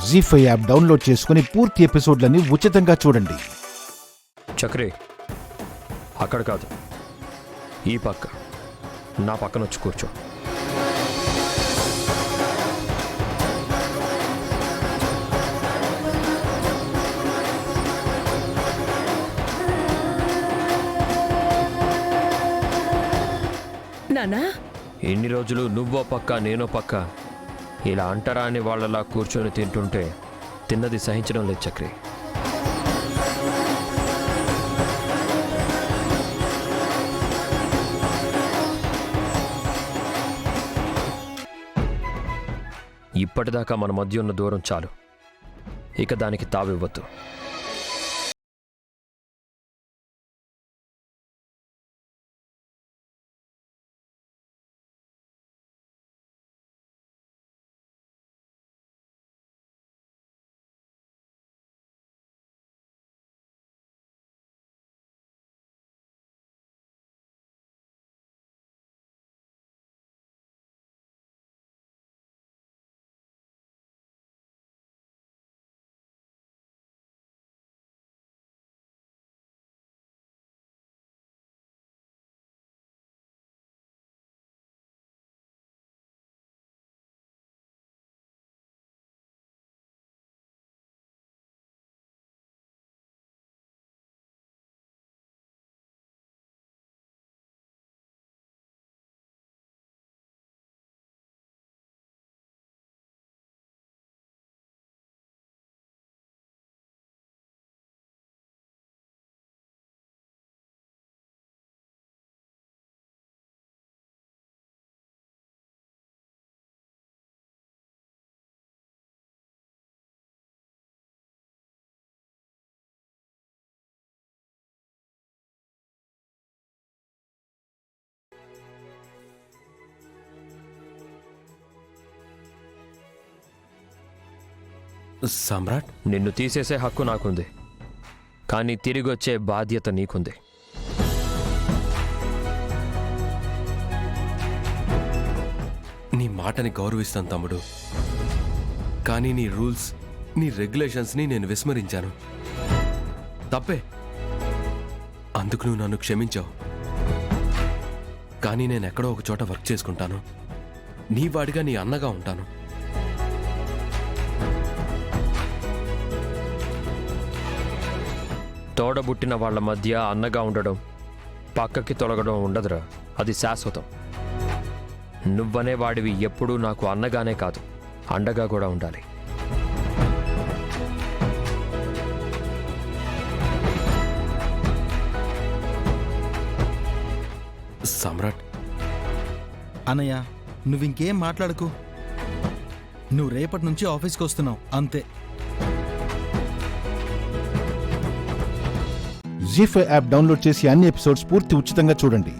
జీ5 app download చేసుకుని పూర్తి ఎపిసోడ్లని ఉచితంగా చూడండి. చక్రి, అక్కడ కాదు, ఈ పక్క నా పక్కన వచ్చి కూర్చో. నానా, ఎన్ని రోజులు నువ్వో పక్క నేనో పక్క ఇలా అంటరా అని వాళ్ళలా కూర్చొని తింటుంటే తిన్నది సహించడం లేదు చక్రి. ఇప్పటిదాకా మన మధ్య ఉన్న దూరం చాలు, ఇక దానికి తావివ్వద్దు. సమ్రాట్, నిన్ను తీసేసే హక్కు నాకుంది, కానీ తిరిగొచ్చే బాధ్యత నీకుంది. నీ మాటని గౌరవిస్తాను తమ్ముడు, కానీ నీ రూల్స్, నీ రెగ్యులేషన్స్ని నేను విస్మరించాను. తప్పే, అందుకు నువ్వు నన్ను క్షమించావు. కానీ నేను ఎక్కడో ఒక చోట వర్క్ చేసుకుంటాను, నీ వాడిగా నీ అన్నగా ఉంటాను. తోడబుట్టిన వాళ్ల మధ్య అన్నగా ఉండడం, పక్కకి తొలగడం ఉండదురా, అది శాశ్వతం. నువ్వనే వాడివి ఎప్పుడూ నాకు అన్నగానే కాదు, అండగా కూడా ఉండాలి. సమ్రాట్, అన్నయ్య, నువ్వింకేం మాట్లాడకు. నువ్వు రేపటి నుంచి ఆఫీస్కి వస్తున్నావు అంతే. జీ5 యాప్ డౌన్లోడ్ చేసి అన్ని ఎపిసోడ్స్ పూర్తి ఉచితంగా చూడండి.